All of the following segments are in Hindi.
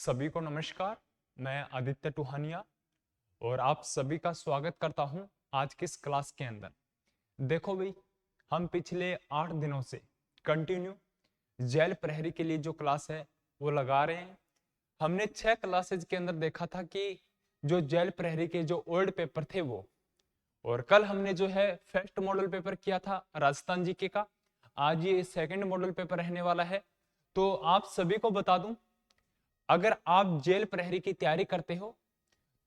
सभी को नमस्कार। मैं आदित्य टुहानिया और आप सभी का स्वागत करता हूं आज की इस क्लास के अंदर। देखो भाई, हम पिछले 8 दिनों से कंटिन्यू जेल प्रहरी के लिए जो क्लास है वो लगा रहे हैं। हमने 6 क्लासेज के अंदर देखा था कि जो जेल प्रहरी के जो ओल्ड पेपर थे वो, और कल हमने जो है फर्स्ट मॉडल पेपर किया था राजस्थान जीके का। आज ये सेकंड मॉडल पेपर रहने वाला है। तो आप सभी को बता दूं, अगर आप जेल प्रहरी की तैयारी करते हो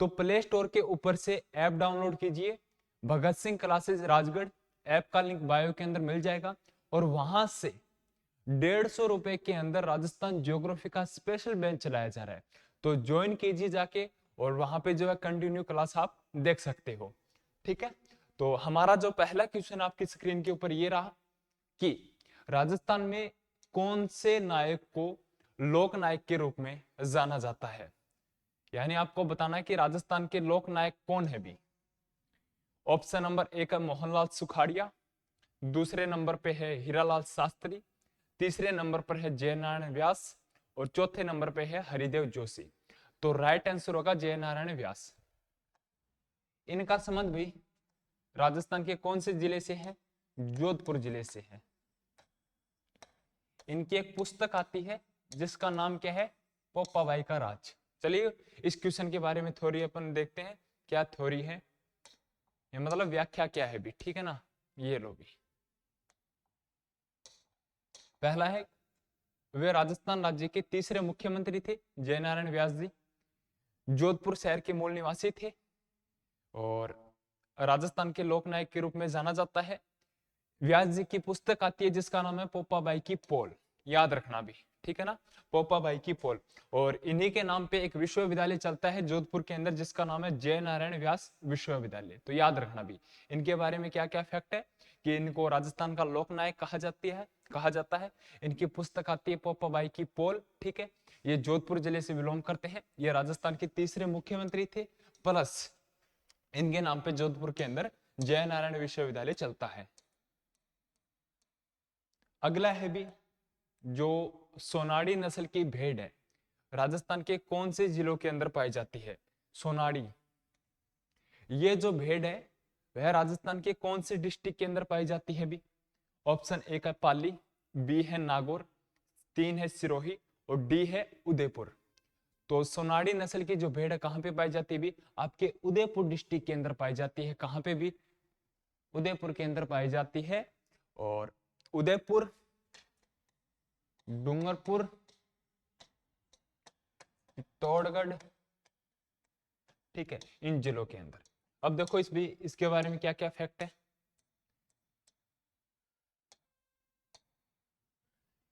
तो प्ले स्टोर के ऊपर से ऐप डाउनलोड कीजिए। भगत सिंह क्लासेस राजगढ़ ऐप का लिंक बायो के अंदर मिल जाएगा और वहां से 150 रुपए के अंदर राजस्थान ज्योग्राफी का स्पेशल बैच चलाया जा रहा है। तो ज्वाइन कीजिए जाके और वहां पे जो है कंटिन्यू क्लास आप देख सकते हो। ठीक है, तो हमारा जो पहला क्वेश्चन आपकी स्क्रीन के ऊपर ये रहा कि राजस्थान में कौन से नायक को लोक नायक के रूप में जाना जाता है। यानी आपको बताना है कि राजस्थान के लोक नायक कौन है भी। ऑप्शन नंबर 1 है मोहनलाल सुखाड़िया, दूसरे नंबर पे है हीरालाल शास्त्री, तीसरे नंबर पर है जय नारायण व्यास और चौथे नंबर पे है हरिदेव जोशी। तो राइट आंसर होगा जय नारायण व्यास। इनका संबंध भी राजस्थान के कौन से जिले से है? जोधपुर जिले से है। इनकी एक पुस्तक आती है जिसका नाम क्या है? पोप्पाबाई का राज। चलिए इस क्वेश्चन के बारे में थोड़ी अपन देखते हैं क्या थ्योरी है, ये मतलब व्याख्या क्या है भी। ठीक है ना, ये लो भी। पहला है, वे राजस्थान राज्य के तीसरे मुख्यमंत्री थे जय नारायण व्यास जी। जोधपुर शहर के मूल निवासी थे और राजस्थान के लोकनायक के रूप में जाना जाता है। व्यास जी की पुस्तक आती है जिसका नाम है पोप्पाबाई की पोल, याद रखना भी। ठीक है ना, पोप्पाबाई की पोल। और इन्हीं के नाम पे एक विश्वविद्यालय चलता है जोधपुर के अंदर जिसका नाम है जय नारायण व्यास विश्वविद्यालय। तो याद रखना भी इनके बारे में क्या क्या फैक्ट है कि इनको राजस्थान का लोकनायक कहा जाता है। इनकी पुस्तक आती है पोप्पाबाई की पोल। ठीक है, ये जोधपुर जिले से बिलोंग करते हैं। ये राजस्थान के तीसरे मुख्यमंत्री थे, प्लस इनके नाम पे जोधपुर के अंदर जय नारायण विश्वविद्यालय चलता है। अगला है भी, जो सोनाड़ी नस्ल की भेड़ है राजस्थान के कौन से जिलों के अंदर पाई जाती है? सोनाड़ी, ये जो भेड़ है वह राजस्थान के कौन से डिस्ट्रिक्ट के अंदर पाई जाती है भी? ऑप्शन 1 है पाली, बी है नागौर, 3 है सिरोही और डी है उदयपुर। तो सोनाड़ी नस्ल की जो भेड़ है कहां पे पाई जाती है भी? आपके उदयपुर डिस्ट्रिक्ट के अंदर पाई जाती है। कहां पे भी? उदयपुर के अंदर पाई जाती है। और उदयपुर, डूंगरपुर, चित्तौड़गढ़, ठीक है, इन जिलों के अंदर। अब देखो इसके बारे में क्या क्या फैक्ट है।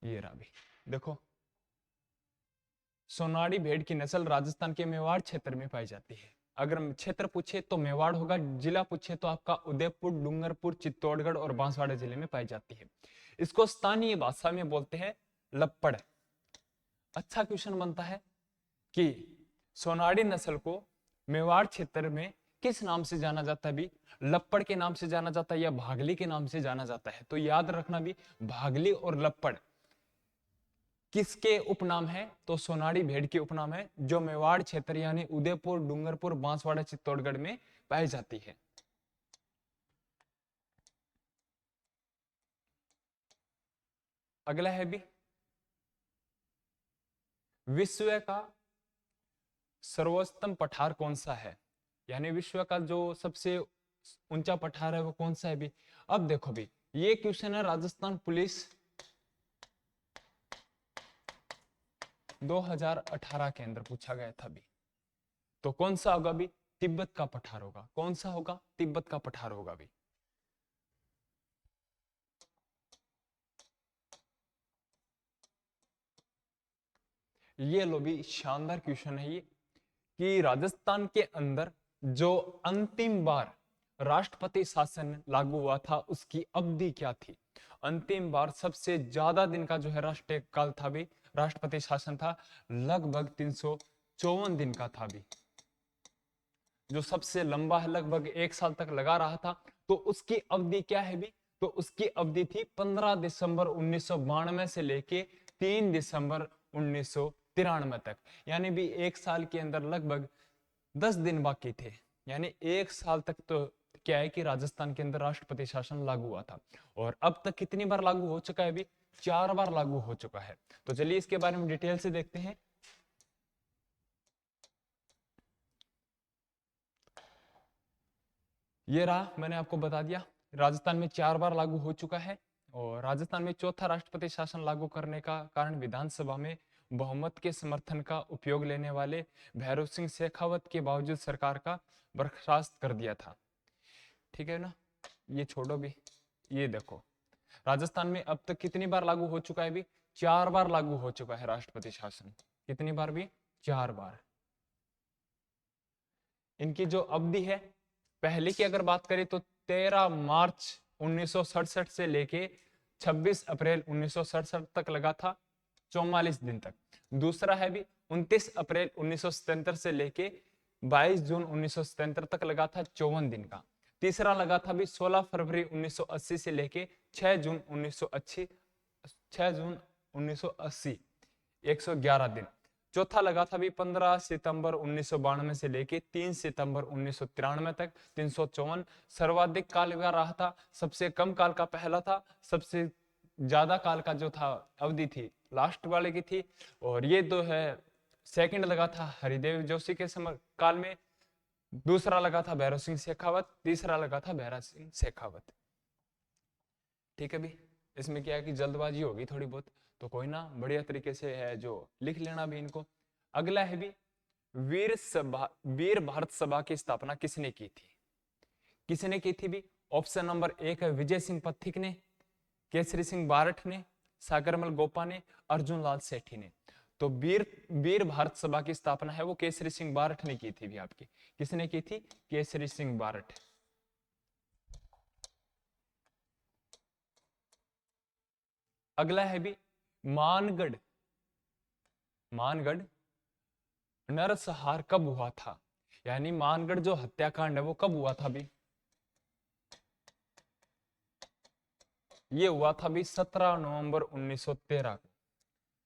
ये रहा भी, देखो सोनाड़ी भेड़ की नस्ल राजस्थान के मेवाड़ क्षेत्र में पाई जाती है। अगर क्षेत्र पूछे तो मेवाड़ होगा, जिला पूछे तो आपका उदयपुर, डूंगरपुर, चित्तौड़गढ़ और बांसवाड़ा जिले में पाई जाती है। इसको स्थानीय भाषा में बोलते हैं लप्पड़। अच्छा क्वेश्चन बनता है कि सोनाड़ी नस्ल को मेवाड़ क्षेत्र में किस नाम से जाना जाता है भी? लप्पड़ के नाम से जाना जाता है या भागली के नाम से जाना जाता है? तो याद रखना भी, भागली और लप्पड़ किसके उपनाम है? तो सोनाड़ी भेड़ के उपनाम है जो मेवाड़ क्षेत्र यानी उदयपुर, डूंगरपुर, बांसवाड़ा, चित्तौड़गढ़ में पाई जाती है। अगला है भी, विश्व का सर्वोत्तम पठार कौन सा है? यानी विश्व का जो सबसे ऊंचा पठार है वो कौन सा है भी? अब देखो भी, ये क्वेश्चन है राजस्थान पुलिस 2018 के अंदर पूछा गया था भी। तो कौन सा होगा भी? तिब्बत का पठार होगा। कौन सा होगा? तिब्बत का पठार होगा भी। ये लो भी, शानदार क्वेश्चन है ये कि राजस्थान के अंदर जो अंतिम बार राष्ट्रपति शासन लागू हुआ था उसकी अवधि क्या थी? अंतिम बार सबसे ज्यादा दिन का जो है राष्ट्रीय काल था भी, राष्ट्रपति शासन था, लगभग 354 दिन का था भी। जो सबसे लंबा है लगभग 1 साल तक लगा रहा था। तो उसकी अवधि क्या है भी? तो उसकी अवधि थी 15 दिसंबर 1992 से लेके 3 दिसंबर 1993 1993 तक, यानी भी एक साल के अंदर लगभग 10 दिन बाकी थे। यानी एक साल तक तो क्या है कि राजस्थान के अंदर राष्ट्रपति शासन लागू हुआ था। और अब तक कितनी बार लागू हो चुका है? अभी 4 बार लागू हो चुका है। तो चलिए इसके बारे में डिटेल से देखते हैं। ये रहा, मैंने आपको बता दिया, राजस्थान में 4 बार लागू हो चुका है। और राजस्थान में चौथा राष्ट्रपति शासन लागू करने का कारण विधानसभा में बहुमत के समर्थन का उपयोग लेने वाले भैरव सिंह शेखावत के बावजूद सरकार का बर्खास्त कर दिया था। ठीक है ना, ये छोड़ो भी, ये देखो राजस्थान में अब तक कितनी बार लागू हो चुका है? भी 4 बार लागू हो चुका है राष्ट्रपति शासन। कितनी बार? भी 4 बार। इनकी जो अवधि है, पहले की अगर बात करें तो 13 मार्च 1967 से लेके 26 अप्रैल 1967 तक लगा था, 44 दिन तक। दूसरा है भी 29 अप्रैल 1977 से लेके 22 जून 1977 तक लगा था, 54 दिन का। तीसरा लगा था भी 16 फरवरी 1980 से लेके 6 जून 1980 111 दिन। चौथा लगा था भी 15 सितंबर 1992 से लेके 3 सितंबर 1993 तक, 354। सर्वाधिक काल का रहा था, सबसे कम काल का पहला था, सबसे ज्यादा काल का जो था अवधि थी लास्ट वाले की थी। और ये तो है, सेकंड लगा था हरिदेव जोशी के समय काल में, दूसरा लगा था भैरव सिंह शेखावत, तीसरा लगा था भैरव सिंह शेखावत। ठीक है भी, इसमें क्या है कि जल्दबाजी होगी थोड़ी बहुत, तो कोई ना, बढ़िया तरीके से है जो लिख लेना भी इनको। अगला है भी वीर भारत सभा की स्थापना किसने की थी? किसने की थी भी? ऑप्शन नंबर 1 है विजय सिंह पथिक ने, केसरी सिंह बारठ ने, सागरमल गोपा ने, अर्जुन लाल सेठी ने। तो वीर भारत सभा की स्थापना है वो केसरी सिंह बारठ ने की थी भी आपकी। किसने की थी? केसरी सिंह बारठ। अगला है भी मानगढ़ नरसंहार कब हुआ था? यानी मानगढ़ जो हत्याकांड है वो कब हुआ था भी? ये हुआ था भी 17 नवंबर 1913 को।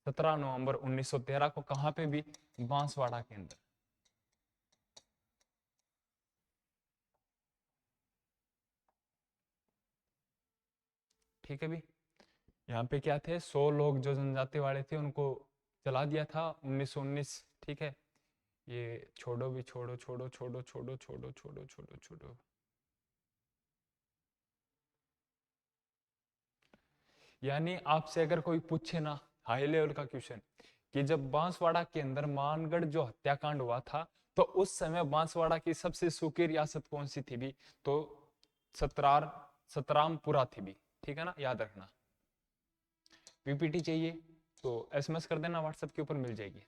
17 नवंबर 1913 को कहां पे भी? बांसवाड़ा के अंदर। ठीक है भी, यहाँ पे क्या थे, 100 लोग जो जनजाति वाले थे उनको जला दिया था 1919। ठीक है, ये छोड़ो भी, छोड़ो छोड़ो छोड़ो छोड़ो छोड़ो छोड़ो छोड़ो छोड़ो। यानी आपसे अगर कोई पूछे ना हाई लेवल का क्वेश्चन कि जब बांसवाड़ा के अंदर मानगढ़ जो हत्याकांड हुआ था तो उस समय बांसवाड़ा की सबसे सूखी रियासत कौन सी थी भी? तो सतरामपुरा थी भी। ठीक है ना, याद रखना। पीपीटी चाहिए तो एसएमएस कर देना, व्हाट्सएप के ऊपर मिल जाएगी।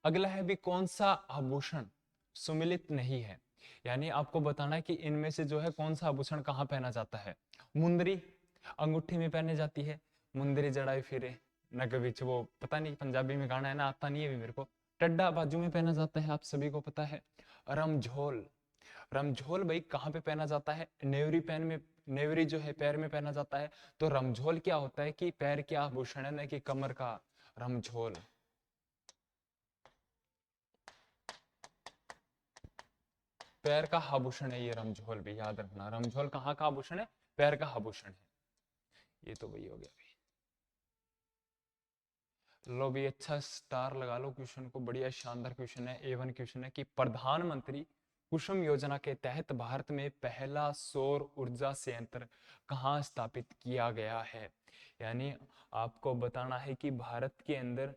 अगला है भी कौन सा आभूषण सुमिलित नहीं है? यानी आपको बताना है कि इनमें से जो है कौन सा आभूषण कहाँ पहना जाता है। मुंदरी अंगूठी में पहने जाती है, मुंदरी जड़ाई फिरे नग विच, वो पता नहीं पंजाबी में गाना है ना, आता नहीं है भी मेरे को। टड्डा बाजू में पहना जाता है, आप सभी को पता है। रमझोल, रमझोल भाई कहाँ पे पहना जाता है? नेवरी पैन में, नेवरी जो है पैर में पहना जाता है। तो रमझोल क्या होता है कि पैर के आभूषण है ना, कि कमर का रमझोल। पैर का आभूषण है ये रमझोल भी, याद रखना। रमझोल कहाँ का आभूषण है? पैर का आभूषण है। ये तो वही हो गया भाई। लो भी, अच्छा स्टार लगा लो क्वेश्चन को, बढ़िया शानदार क्वेश्चन है, A1 क्वेश्चन है कि प्रधानमंत्री कुसुम योजना के तहत भारत में पहला सौर ऊर्जा संयंत्र कहाँ स्थापित किया गया है? यानी आपको बताना है कि भारत के अंदर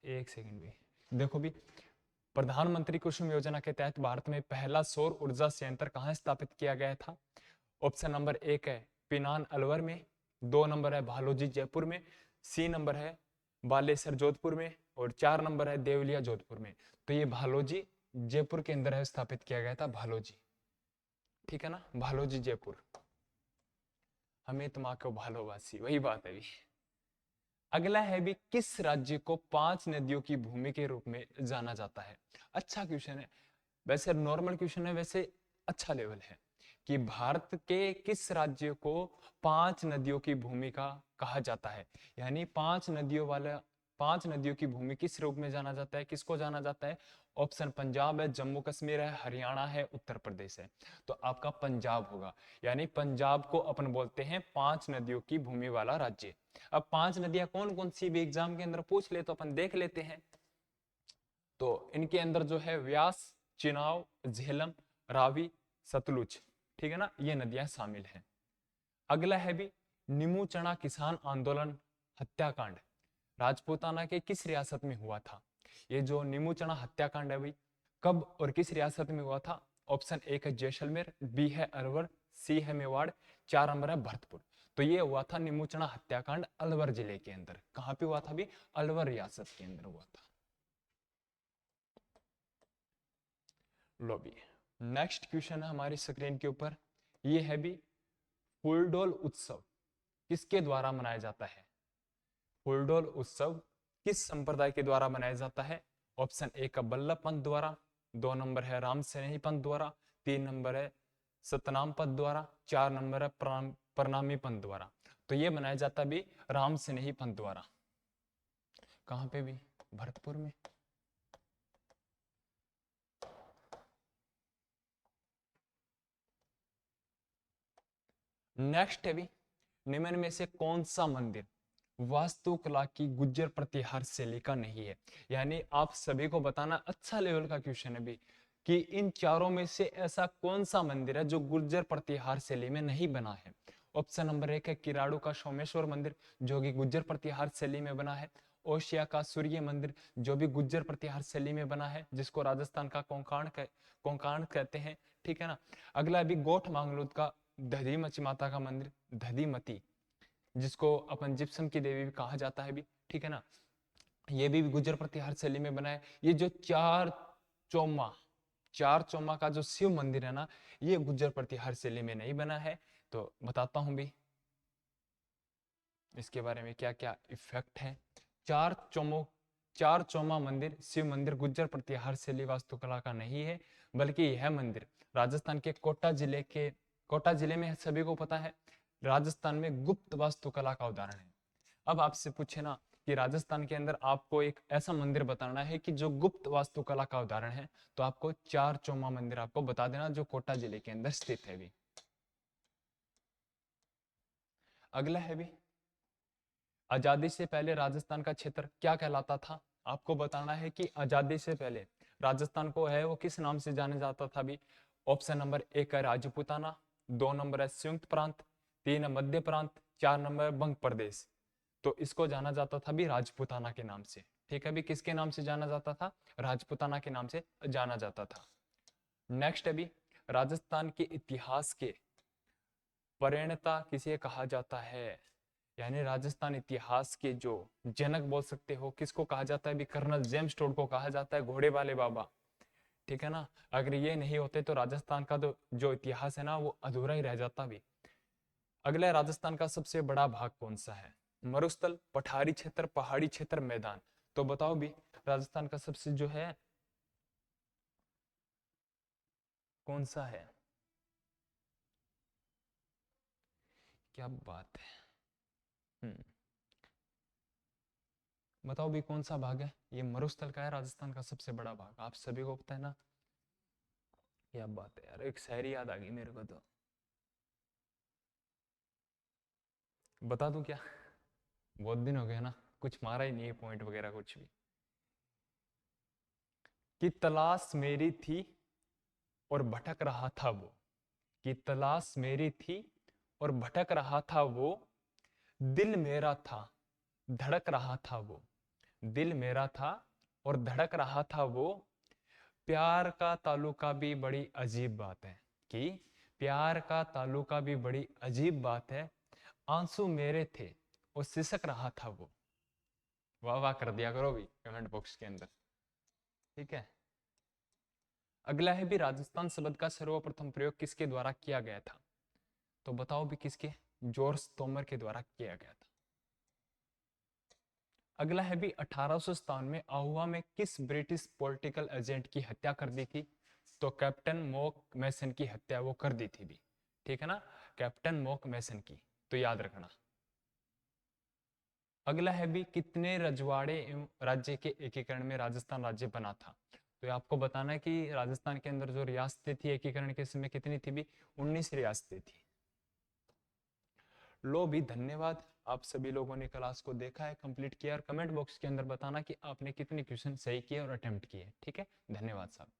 एक सेकंड भी देखो भी, प्रधानमंत्री कुसुम योजना के तहत भारत में पहला सौर ऊर्जा संयंत्र कहाँ स्थापित किया गया था? ऑप्शन नंबर 1 है पिनान अलवर में, 2 नंबर है भालोजी जयपुर में, सी नंबर है बालेसर जोधपुर में, और 4 नंबर है देवलिया जोधपुर में। तो ये भालोजी जयपुर के अंदर है स्थापित किया गया था, भालोजी। ठीक है ना, भालोजी जयपुर। हमें तुम को भालोवासी, वही बात है भी। अगला है भी किस राज्य को 5 नदियों की भूमि के रूप में जाना जाता है? अच्छा क्वेश्चन है वैसे, नॉर्मल क्वेश्चन है वैसे, अच्छा लेवल है। कि भारत के किस राज्य को 5 नदियों की भूमि का कहा जाता है? यानी 5 नदियों की भूमि किस रूप में जाना जाता है, किसको जाना जाता है? ऑप्शन पंजाब है, जम्मू कश्मीर है, हरियाणा है, उत्तर प्रदेश है। तो आपका पंजाब होगा। यानी पंजाब को अपन बोलते हैं 5 नदियों की भूमि वाला राज्य। अब 5 नदियां कौन कौन सी भी एग्जाम के अंदर पूछ ले तो अपन देख लेते हैं। तो इनके अंदर जो है व्यास, चिनाब, झेलम, रावी, सतलुज, ठीक है ना, ये नदियां शामिल हैं। अगला है भी नीमू चना किसान आंदोलन हत्याकांड राजपूताना के किस रियासत में हुआ था? ये जो नीमू चना हत्याकांड है भाई, कब और किस रियासत में हुआ था? ऑप्शन ए है जैसलमेर, बी है अलवर, सी है मेवाड़, 4 नंबर है भरतपुर। तो ये हुआ था नीमू चना हत्याकांड अलवर जिले के अंदर। कहां पे हुआ था भी? अलवर रियासत के अंदर हुआ था। लो भी नेक्स्ट क्वेश्चन है हमारी स्क्रीन के ऊपर, ये है भी फूलडोल उत्सव किसके द्वारा मनाया जाता है? फूलडोल उत्सव किस संप्रदाय के द्वारा मनाया जाता है? ऑप्शन ए का बल्लभ पंथ द्वारा, 2 नंबर है राम स्नेही पंथ द्वारा, 3 नंबर है सतनाम पंथ द्वारा, 4 नंबर है प्रणामी पंथ द्वारा। तो ये मनाया जाता भी राम स्नेही पंथ द्वारा। कहां पे भी? भरतपुर में। नेक्स्ट है भी निम्न में से कौन सा मंदिर वास्तुकला की गुज्जर प्रतिहार शैली का नहीं है? यानी आप सभी को बताना, अच्छा लेवल का क्वेश्चन है भी, कि इन चारों में से ऐसा कौन सा मंदिर है जो गुर्जर प्रतिहार शैली में नहीं बना है? ऑप्शन नंबर 1 है किराड़ू का सोमेश्वर मंदिर जो कि गुज्जर प्रतिहार शैली में बना है। ओशिया का सूर्य मंदिर जो भी गुज्जर प्रतिहार शैली में बना है, जिसको राजस्थान का कोंकाण कहते हैं, ठीक है ना। अगला भी गोठ मांगलुद का दधीमती माता का मंदिर, दधीमती, जिसको अपन जिप्सम की देवी भी कहा जाता है भी, ठीक है ना, ये भी गुर्जर प्रतिहार शैली में बना है। ये जो चौमा चार चौमा का जो शिव मंदिर है ना, ये गुर्जर प्रतिहार शैली में नहीं बना है। तो बताता हूं भी इसके बारे में क्या क्या इफेक्ट है। चार चौमा मंदिर शिव मंदिर गुर्जर प्रतिहार शैली वास्तुकला का नहीं है, बल्कि यह मंदिर राजस्थान के कोटा जिले में सभी को पता है, राजस्थान में गुप्त वास्तुकला का उदाहरण है। अब आपसे पूछे ना कि राजस्थान के अंदर आपको एक ऐसा मंदिर बताना है कि जो गुप्त वास्तुकला का उदाहरण है, तो आपको चार चौमा मंदिर आपको बता देना जो कोटा जिले के अंदर स्थित है भी। अगला है भी आजादी से पहले राजस्थान का क्षेत्र क्या कहलाता था? आपको बताना है कि आजादी से पहले राजस्थान को है वो किस नाम से जाना जाता था भी। ऑप्शन नंबर 1 है राजपूताना, 2 नंबर है संयुक्त प्रांत, 3 है मध्य प्रांत, 4 नंबर बंग प्रदेश। तो इसको जाना जाता था भी राजपूताना के नाम से, ठीक है भी। किसके नाम से जाना जाता था? राजपूताना के नाम से जाना जाता था। नेक्स्ट है भी राजस्थान के इतिहास के प्रणेता किसे कहा जाता है? यानी राजस्थान इतिहास के जो जनक बोल सकते हो, किसको कहा जाता है भी? कर्नल जेम्स टोड को कहा जाता है, घोड़े वाले बाबा, ठीक है ना। अगर ये नहीं होते तो राजस्थान का तो जो इतिहास है ना वो अधूरा ही रह जाता भी। अगला राजस्थान का सबसे बड़ा भाग कौन सा है? मरुस्थल, पठारी क्षेत्र, पहाड़ी क्षेत्र, मैदान। तो बताओ भी राजस्थान का सबसे जो है कौन सा है? क्या बात है। बताओ भी कौन सा भाग है? ये मरुस्थल का है राजस्थान का सबसे बड़ा भाग, आप सभी को पता है ना। क्या बात है यार, एक शायरी याद आ गई मेरे को, तो बता दूं क्या? बहुत दिन हो गए ना, कुछ मारा ही नहीं है पॉइंट वगैरह कुछ भी। कि तलाश मेरी थी और भटक रहा था वो, कि तलाश मेरी थी और भटक रहा था वो, दिल मेरा था धड़क रहा था वो, दिल मेरा था और धड़क रहा था वो। प्यार का ताल्लुका भी बड़ी अजीब बात है, कि प्यार का ताल्लुका भी बड़ी अजीब बात है, आंसू मेरे थे और सिसक रहा था वो। वाह वाह कर दिया करो भी कमेंट बॉक्स के अंदर, ठीक है। अगला है भी राजस्थान शब्द का सर्वप्रथम प्रयोग किसके द्वारा किया गया था? तो बताओ भी किसके? जॉर्ज तोमर के द्वारा किया गया था। अगला है भी 1857 में आहुआ में किस ब्रिटिश पॉलिटिकल एजेंट की हत्या कर दी थी? तो कैप्टन मॉक मैसन की हत्या वो कर दी थी भी। ठीक है ना, कैप्टन मॉक मैसन की, तो याद रखना। अगला है भी, कितने रजवाड़े एवं राज्य के एकीकरण में राजस्थान राज्य बना था? तो ये आपको बताना है कि राजस्थान के अंदर जो रियासतें थी एकीकरण के समय कितनी थी भी? 19 रियासतें थी। लो भी, धन्यवाद, आप सभी लोगों ने क्लास को देखा है, कंप्लीट किया, और कमेंट बॉक्स के अंदर बताना कि आपने कितने क्वेश्चन सही किए और अटेम्प्ट किए। ठीक है, धन्यवाद साहब।